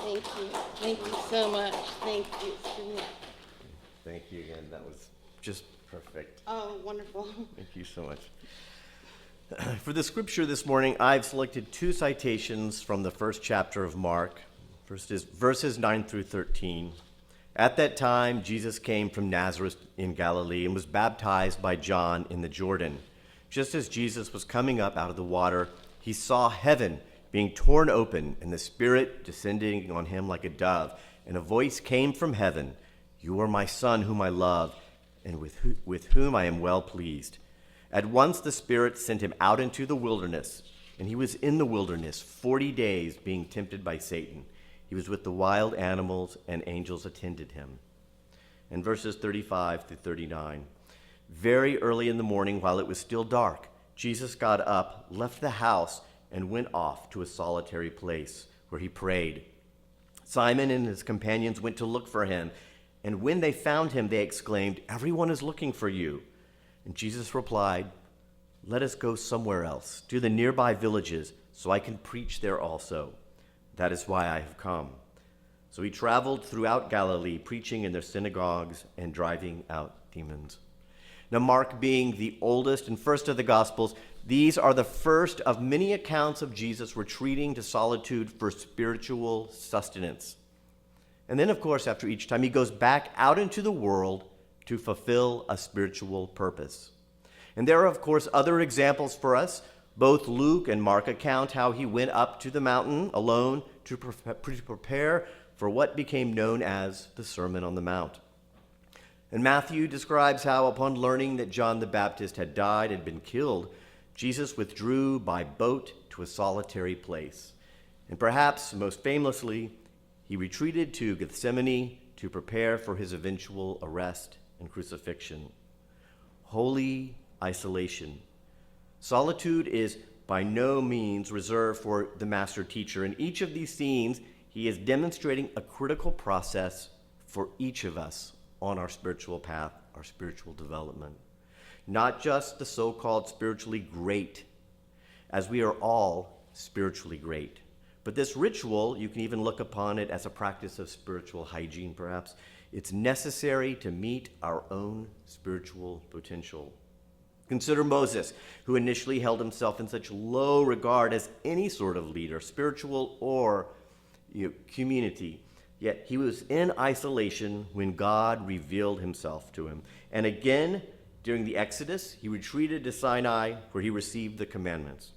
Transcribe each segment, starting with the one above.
Thank you. Thank you so much. Thank you. Thank you again. That was just perfect. Oh, wonderful. Thank you so much. For the scripture this morning, I've selected two citations from the first chapter of Mark. First is verses 9 through 13. At that time, Jesus came from Nazareth in Galilee and was baptized by John in the Jordan. Just as Jesus was coming up out of the water, he saw heaven being torn open and the Spirit descending on him like a dove. And a voice came from heaven, "You are my Son whom I love, and with whom I am well pleased." At once the Spirit sent him out into the wilderness, and he was in the wilderness 40 days being tempted by Satan. He was with the wild animals, and angels attended him. And verses 35 through 39. Very early in the morning, while it was still dark, Jesus got up, left the house, and went off to a solitary place where he prayed. Simon and his companions went to look for him, and when they found him, they exclaimed, "Everyone is looking for you." And Jesus replied, "Let us go somewhere else, to the nearby villages, so I can preach there also. That is why I have come." So he traveled throughout Galilee, preaching in their synagogues and driving out demons. Now, Mark being the oldest and first of the Gospels, these are the first of many accounts of Jesus retreating to solitude for spiritual sustenance. And then, of course, after each time, he goes back out into the world to fulfill a spiritual purpose. And there are, of course, other examples for us. Both Luke and Mark account how he went up to the mountain alone to prepare for what became known as the Sermon on the Mount. And Matthew describes how, upon learning that John the Baptist had died and been killed, Jesus withdrew by boat to a solitary place. And perhaps most famously, he retreated to Gethsemane to prepare for his eventual arrest and crucifixion. Holy isolation. Solitude is by no means reserved for the master teacher. In each of these scenes, he is demonstrating a critical process for each of us on our spiritual path, our spiritual development. Not just the so-called spiritually great, as we are all spiritually great. But this ritual, you can even look upon it as a practice of spiritual hygiene, perhaps. It's necessary to meet our own spiritual potential. Consider Moses, who initially held himself in such low regard as any sort of leader, spiritual or community. Yet he was in isolation when God revealed himself to him. And again, during the Exodus, he retreated to Sinai, where he received the commandments.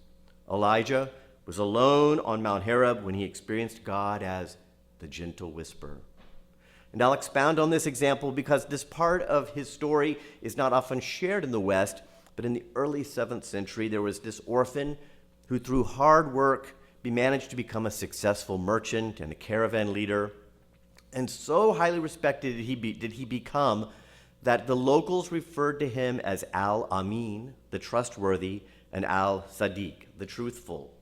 Elijah was alone on Mount Horeb when he experienced God as the gentle whisper. And I'll expound on this example because this part of his story is not often shared in the West, but in the early 7th century, there was this orphan who, through hard work, managed to become a successful merchant and a caravan leader. And so highly respected did he become that the locals referred to him as Al-Amin, the trustworthy, and Al-Sadiq, the truthful.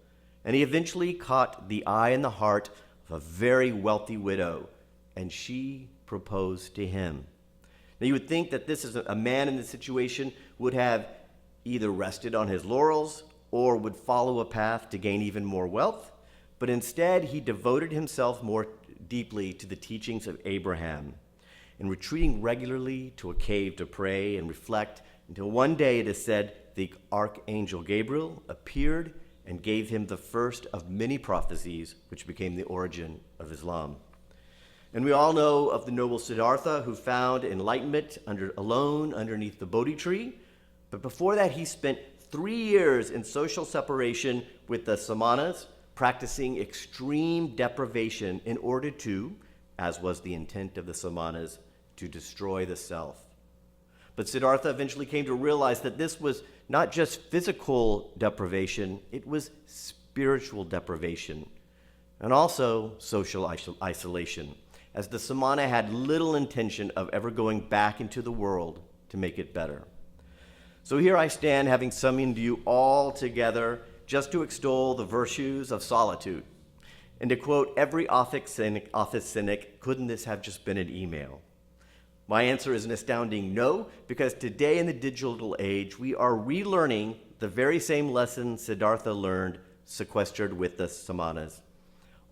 And he eventually caught the eye and the heart of a very wealthy widow, and she proposed to him. Now, you would think that this is a man in this situation would have either rested on his laurels or would follow a path to gain even more wealth, but instead he devoted himself more deeply to the teachings of Abraham, and retreating regularly to a cave to pray and reflect until one day, it is said, the archangel Gabriel appeared and gave him the first of many prophecies which became the origin of Islam. And we all know of the noble Siddhartha, who found enlightenment alone underneath the Bodhi tree. But before that, he spent 3 years in social separation with the Samanas, practicing extreme deprivation in order to, as was the intent of the Samanas, to destroy the self. But Siddhartha eventually came to realize that this was not just physical deprivation, it was spiritual deprivation, and also social isolation, as the Samana had little intention of ever going back into the world to make it better. So here I stand, having summoned you all together just to extol the virtues of solitude. And to quote every office cynic, couldn't this have just been an email? My answer is an astounding no, because today in the digital age, we are relearning the very same lessons Siddhartha learned sequestered with the Samanas.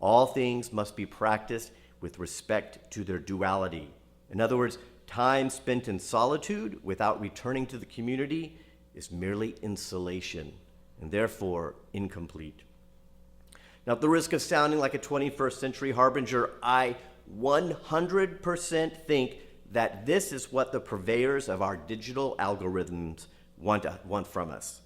All things must be practiced with respect to their duality. In other words, time spent in solitude without returning to the community is merely insulation and therefore incomplete. Now, at the risk of sounding like a 21st century harbinger, I 100% think that this is what the purveyors of our digital algorithms want from us.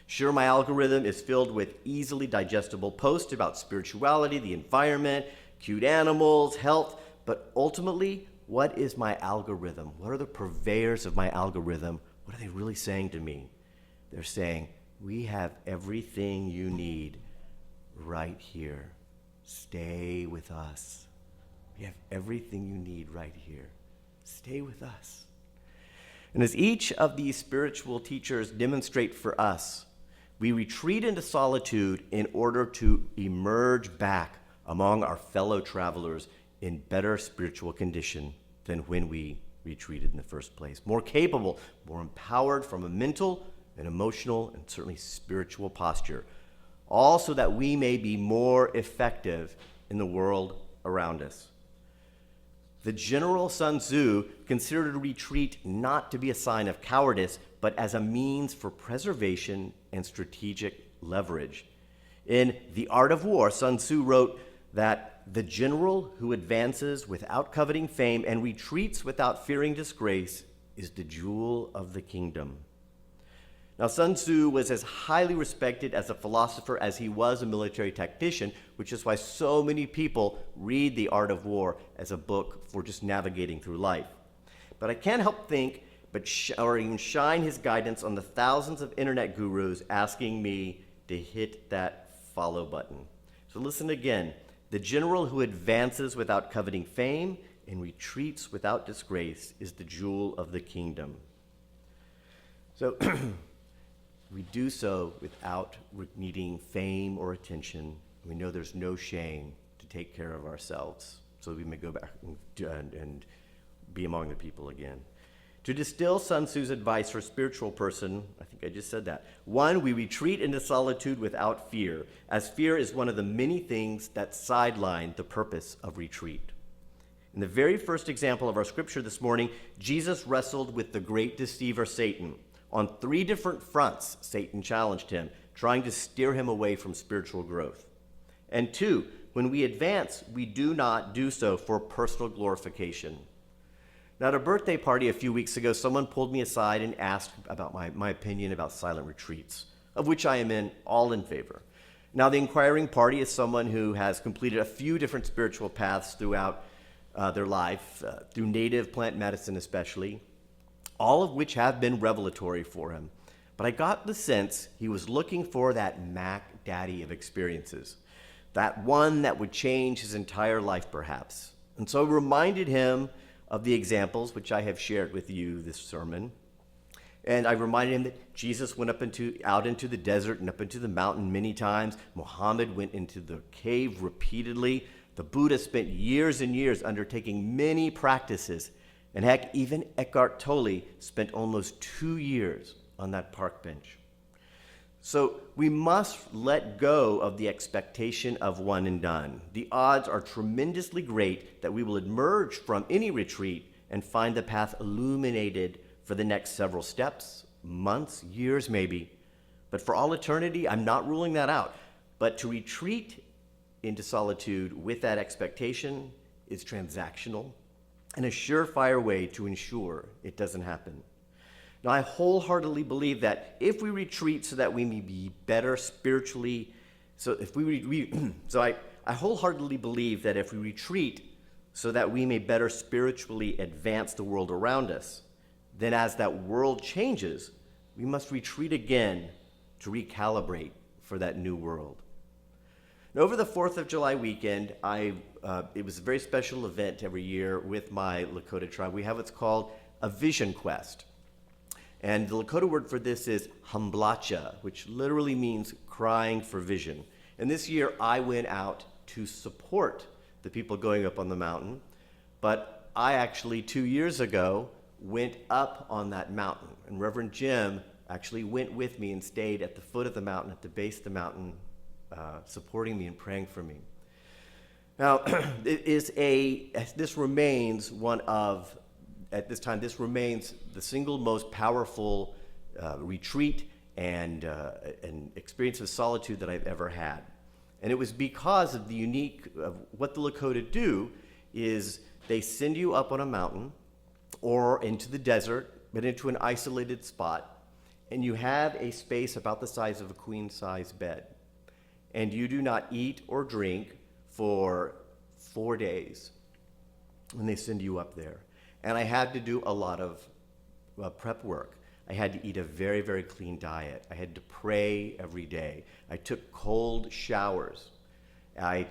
Sure, my algorithm is filled with easily digestible posts about spirituality, the environment, cute animals, health, but ultimately, what is my algorithm? What are the purveyors of my algorithm? What are they really saying to me? They're saying, we have everything you need right here. Stay with us. We have everything you need right here. Stay with us. And as each of these spiritual teachers demonstrate for us, we retreat into solitude in order to emerge back among our fellow travelers in better spiritual condition than when we retreated in the first place. More capable, more empowered from a mental and emotional and certainly spiritual posture. All so that we may be more effective in the world around us. The general Sun Tzu considered a retreat not to be a sign of cowardice, but as a means for preservation and strategic leverage. In The Art of War, Sun Tzu wrote that the general who advances without coveting fame and retreats without fearing disgrace is the jewel of the kingdom. Now, Sun Tzu was as highly respected as a philosopher as he was a military tactician, which is why so many people read The Art of War as a book for just navigating through life. But I can't help think, or even shine his guidance on the thousands of internet gurus asking me to hit that follow button. So listen again. The general who advances without coveting fame and retreats without disgrace is the jewel of the kingdom. So we do so without needing fame or attention. We know there's no shame to take care of ourselves so we may go back and be among the people again. To distill Sun Tzu's advice for a spiritual person, I think I just said that. 1, we retreat into solitude without fear, as fear is one of the many things that sideline the purpose of retreat. In the very first example of our scripture this morning, Jesus wrestled with the great deceiver Satan. On 3 different fronts, Satan challenged him, trying to steer him away from spiritual growth. And 2, when we advance, we do not do so for personal glorification. Now, at a birthday party a few weeks ago, someone pulled me aside and asked about my opinion about silent retreats, of which I am all in favor. Now, the inquiring party is someone who has completed a few different spiritual paths throughout their life, through native plant medicine especially, all of which have been revelatory for him. But I got the sense he was looking for that Mac Daddy of experiences, that one that would change his entire life perhaps. And so I reminded him of the examples which I have shared with you this sermon. And I reminded him that Jesus went out into the desert and up into the mountain many times. Muhammad went into the cave repeatedly. The Buddha spent years and years undertaking many practices. And heck, even Eckhart Tolle spent almost 2 years on that park bench. So we must let go of the expectation of one and done. The odds are tremendously great that we will emerge from any retreat and find the path illuminated for the next several steps, months, years maybe. But for all eternity, I'm not ruling that out. But to retreat into solitude with that expectation is transactional and a surefire way to ensure it doesn't happen. Now, I wholeheartedly believe that if we retreat so that we may be better spiritually, I wholeheartedly believe that if we retreat so that we may better spiritually advance the world around us, then as that world changes, we must retreat again to recalibrate for that new world. Now, over the 4th of July weekend, it was a very special event every year with my Lakota tribe. We have what's called a vision quest. And the Lakota word for this is hamblacha, which literally means crying for vision. And this year I went out to support the people going up on the mountain, but I actually 2 years ago went up on that mountain. And Reverend Jim actually went with me and stayed at the foot of the mountain, at the base of the mountain, supporting me and praying for me. Now, this remains one of, at this time, this remains the single most powerful retreat and experience of solitude that I've ever had. And it was because of the unique, of what the Lakota do is they send you up on a mountain or into the desert, but into an isolated spot, and you have a space about the size of a queen-size bed. And you do not eat or drink for 4 days when they send you up there. And I had to do a lot of prep work. I had to eat a very, very clean diet. I had to pray every day. I took cold showers. I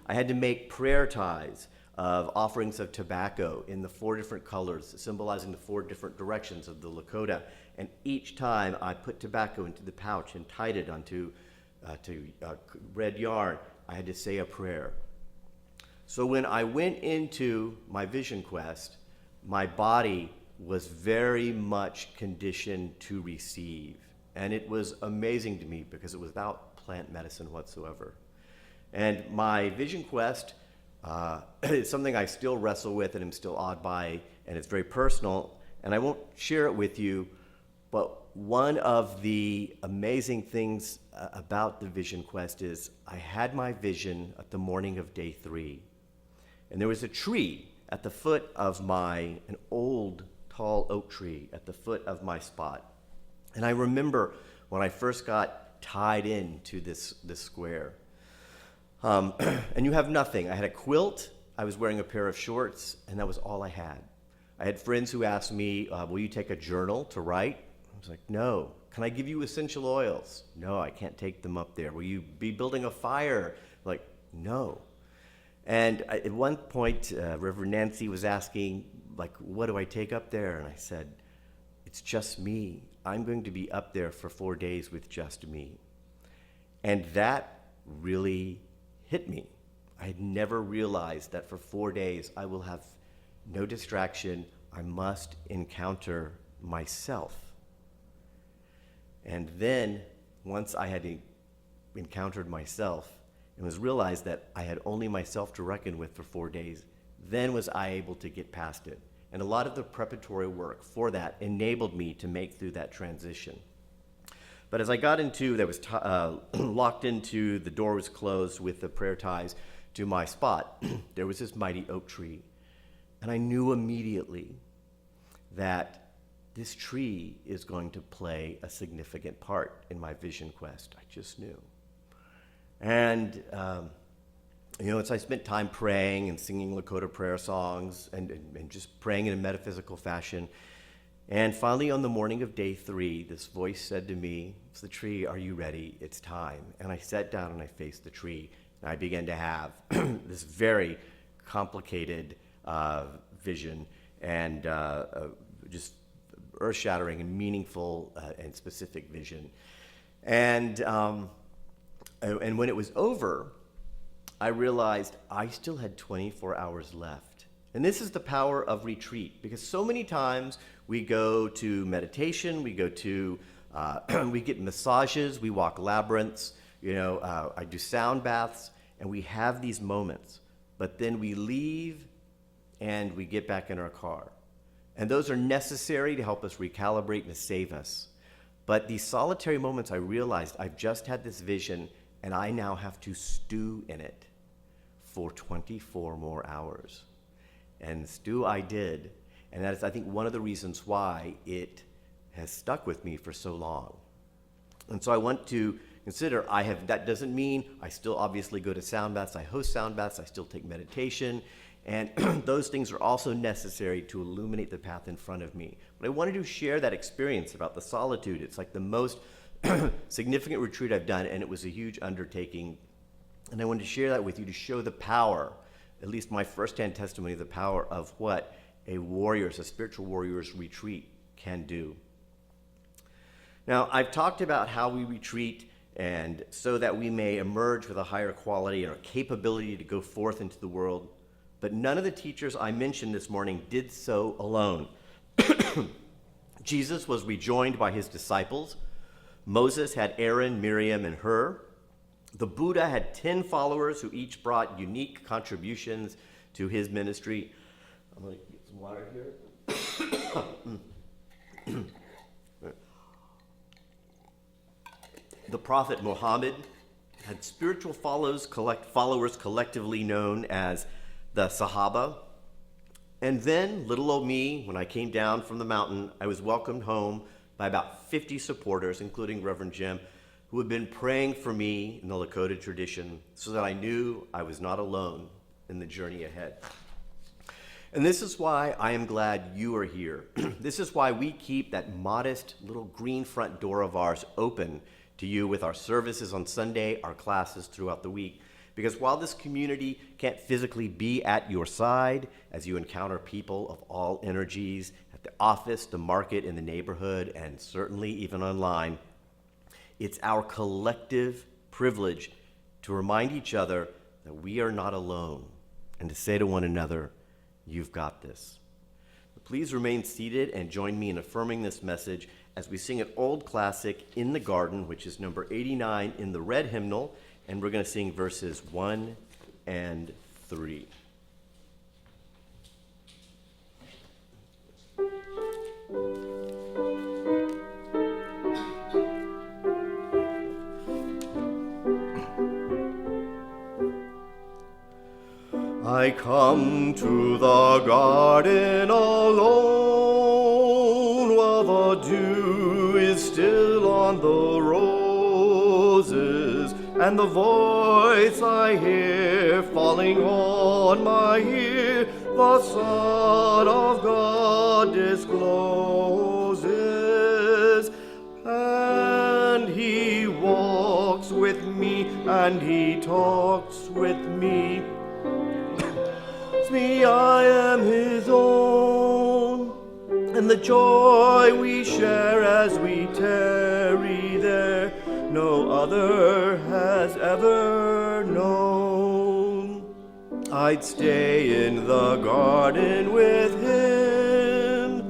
had to make prayer ties of offerings of tobacco in the 4 different colors, symbolizing the 4 different directions of the Lakota. And each time I put tobacco into the pouch and tied it onto red yarn, I had to say a prayer. So when I went into my vision quest, my body was very much conditioned to receive. And it was amazing to me because it was without plant medicine whatsoever. And my vision quest is something I still wrestle with and am still awed by, and it's very personal, and I won't share it with you, but one of the amazing things about the vision quest is I had my vision at the morning of day 3, and there was a tree at the foot of an old tall oak tree at the foot of my spot. And I remember when I first got tied into this square. And you have nothing. I had a quilt, I was wearing a pair of shorts, and that was all I had. I had friends who asked me, will you take a journal to write? I was like, no. Can I give you essential oils? No, I can't take them up there. Will you be building a fire? Like, no. And at one point, Reverend Nancy was asking, like, what do I take up there? And I said, it's just me. I'm going to be up there for 4 days with just me. And that really hit me. I had never realized that for 4 days I will have no distraction. I must encounter myself. And then, once I had encountered myself, and was realized that I had only myself to reckon with for 4 days, then was I able to get past it. And a lot of the preparatory work for that enabled me to make through that transition. But as I got into, locked into, the door was closed with the prayer ties to my spot, there was this mighty oak tree. And I knew immediately that this tree is going to play a significant part in my vision quest. I just knew. And, as I spent time praying and singing Lakota prayer songs and just praying in a metaphysical fashion. And finally, on the morning of day 3, this voice said to me, it's the tree, are you ready? It's time. And I sat down and I faced the tree. And I began to have this very complicated vision and just earth-shattering and meaningful and specific vision. And when it was over, I realized I still had 24 hours left. And this is the power of retreat, because so many times we go to meditation, we go to, we get massages, we walk labyrinths, I do sound baths, and we have these moments. But then we leave and we get back in our car. And those are necessary to help us recalibrate and to save us. But these solitary moments, I realized I've just had this vision, and I now have to stew in it for 24 more hours. And stew I did, and that is, I think, one of the reasons why it has stuck with me for so long. And so I want to consider, that doesn't mean I still obviously go to sound baths, I host sound baths, I still take meditation, and those things are also necessary to illuminate the path in front of me. But I wanted to share that experience about the solitude. It's like the most significant retreat I've done, and it was a huge undertaking. And I wanted to share that with you to show the power, at least my firsthand testimony of the power of what a spiritual warrior's retreat can do. Now, I've talked about how we retreat and so that we may emerge with a higher quality and a capability to go forth into the world. But none of the teachers I mentioned this morning did so alone. Jesus was rejoined by his disciples. Moses had Aaron, Miriam, and Hur. The Buddha had 10 followers who each brought unique contributions to his ministry. I'm going to get some water here. The Prophet Muhammad had spiritual followers collectively known as the Sahaba. And then, little old me, when I came down from the mountain, I was welcomed home by about 50 supporters, including Reverend Jim, who had been praying for me in the Lakota tradition so that I knew I was not alone in the journey ahead. And this is why I am glad you are here. This is why we keep that modest little green front door of ours open to you with our services on Sunday, our classes throughout the week. Because while this community can't physically be at your side as you encounter people of all energies at the office, the market, in the neighborhood, and certainly even online, it's our collective privilege to remind each other that we are not alone and to say to one another, you've got this. Please remain seated and join me in affirming this message as we sing an old classic, In the Garden, which is number 89 in the red hymnal, and we're going to sing verses 1 and 3. I come to the garden alone while the dew is still on the roses, and the voice I hear falling on my ear, the Son of God discloses. And he walks with me, and he talks with me. I am his own, and the joy we share as we tarry there, no other has ever known. I'd stay in the garden with him,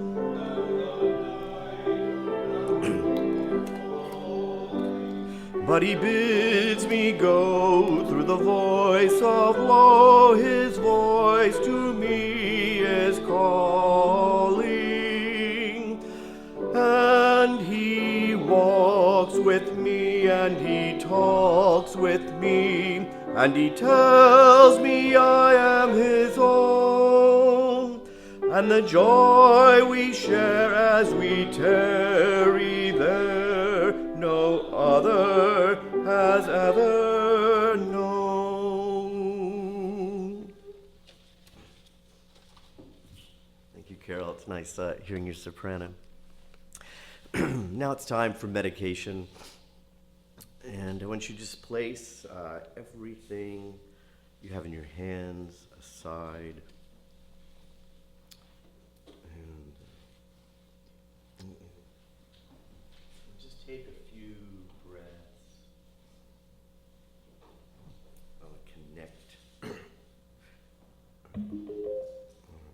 but he bids me go through the voice of woe. His voice to me is calling, and he walks with me, and he talks with me, and he tells me I am his own, and the joy we share as we tarry there, no other has ever known. Thank you, Carol. It's nice hearing your soprano. Now it's time for medication. And I want you to just place everything you have in your hands aside. And just take a few breaths. I'll connect. There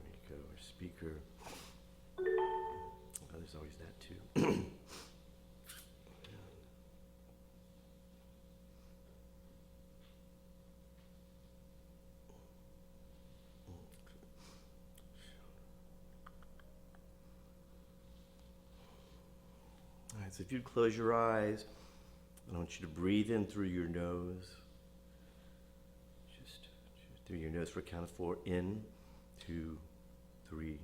we go, our speaker. Oh, there's always that too. All right, so if you'd close your eyes, I want you to breathe in through your nose. Just through your nose for a count of 4. In, 2, 3,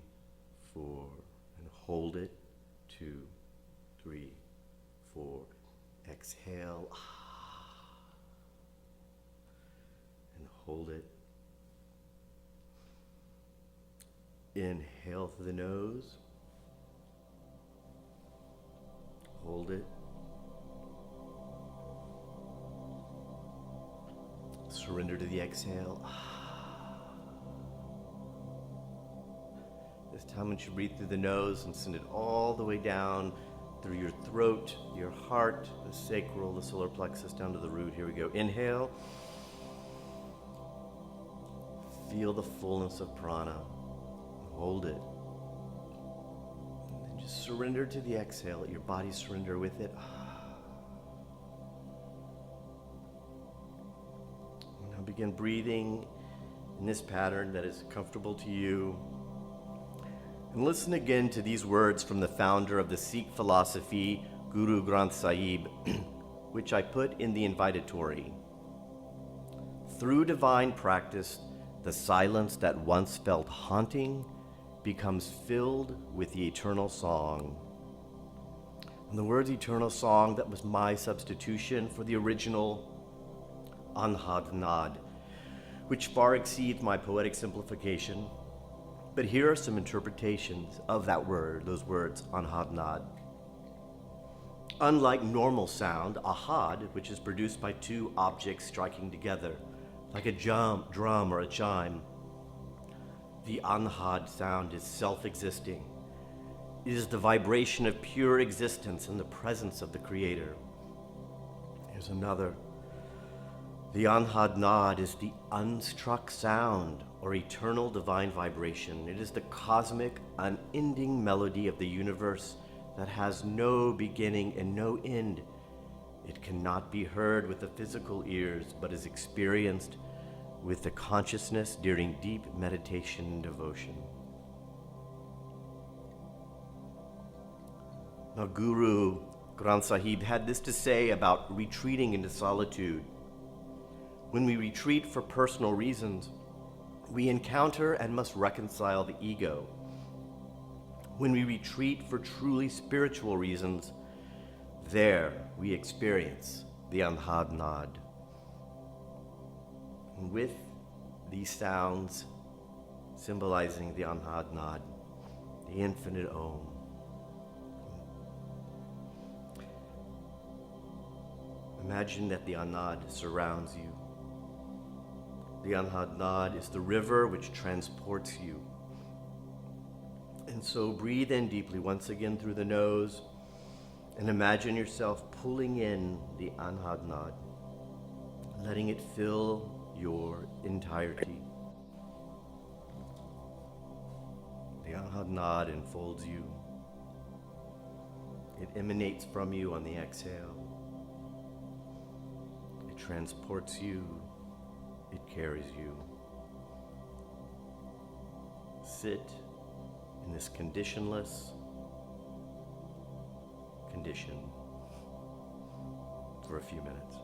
4. And hold it. 2, 3, 4. Exhale. And hold it. Inhale through the nose. Hold it. Surrender to the exhale. This time, when you breathe through the nose and send it all the way down through your throat, your heart, the sacral, the solar plexus, down to the root. Here we go. Inhale. Feel the fullness of prana. Hold it. And then just surrender to the exhale. Let your body surrender with it. And begin breathing in this pattern that is comfortable to you. And listen again to these words from the founder of the Sikh philosophy, Guru Granth Sahib, which I put in the invitatory. Through divine practice, the silence that once felt haunting becomes filled with the eternal song. And the words eternal song, that was my substitution for the original Anhad, which far exceeds my poetic simplification. But here are some interpretations of that word, those words, Anhad. Unlike normal sound, ahad, which is produced by two objects striking together, like a drum or a chime, the Anhad sound is self-existing. It is the vibration of pure existence in the presence of the Creator. Here's another. The Anhad is the unstruck sound, or eternal divine vibration. It is the cosmic, unending melody of the universe that has no beginning and no end. It cannot be heard with the physical ears, but is experienced with the consciousness during deep meditation and devotion. Now, Guru Granth Sahib had this to say about retreating into solitude. When we retreat for personal reasons, we encounter and must reconcile the ego. When we retreat for truly spiritual reasons, there we experience the Anhad. And with these sounds symbolizing the Anhad, the infinite Om, imagine that the Anhad surrounds you. The Anhad is the river which transports you. And so breathe in deeply once again through the nose and imagine yourself pulling in the Anhad, letting it fill your entirety. The Anhad enfolds you. It emanates from you on the exhale. It transports you. It carries you. Sit in this conditionless condition for a few minutes.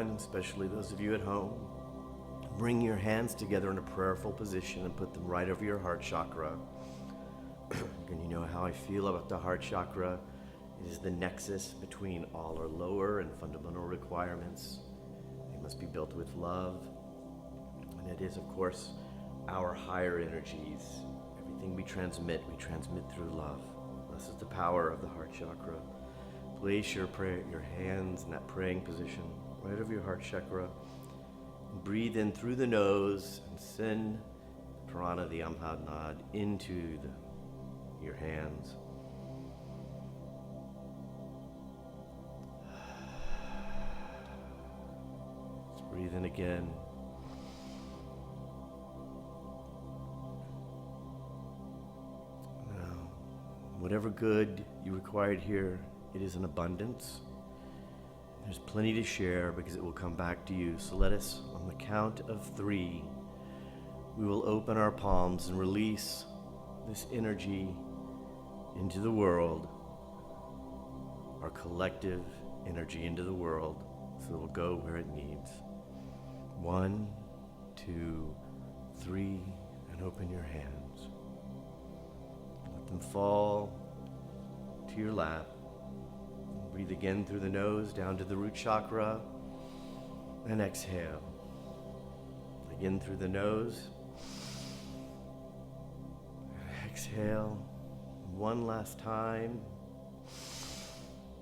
everyone, especially those of you at home, bring your hands together in a prayerful position and put them right over your heart chakra. And you know how I feel about the heart chakra. It is the nexus between all our lower and fundamental requirements. They must be built with love. And it is, of course, our higher energies. Everything we transmit through love. This is the power of the heart chakra. Place your hands in that praying position, right over your heart chakra. And breathe in through the nose and send the prana, the Amhad into your hands. Let's breathe in again. Now, whatever good you required here, it is in abundance. There's plenty to share because it will come back to you. So let us, on the count of 3, we will open our palms and release this energy into the world, our collective energy into the world, so it will go where it needs. 1, 2, 3, and open your hands. Let them fall to your lap. Breathe again through the nose down to the root chakra and exhale. Again through the nose. Exhale one last time.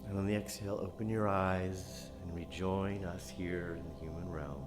And on the exhale, open your eyes and rejoin us here in the human realm.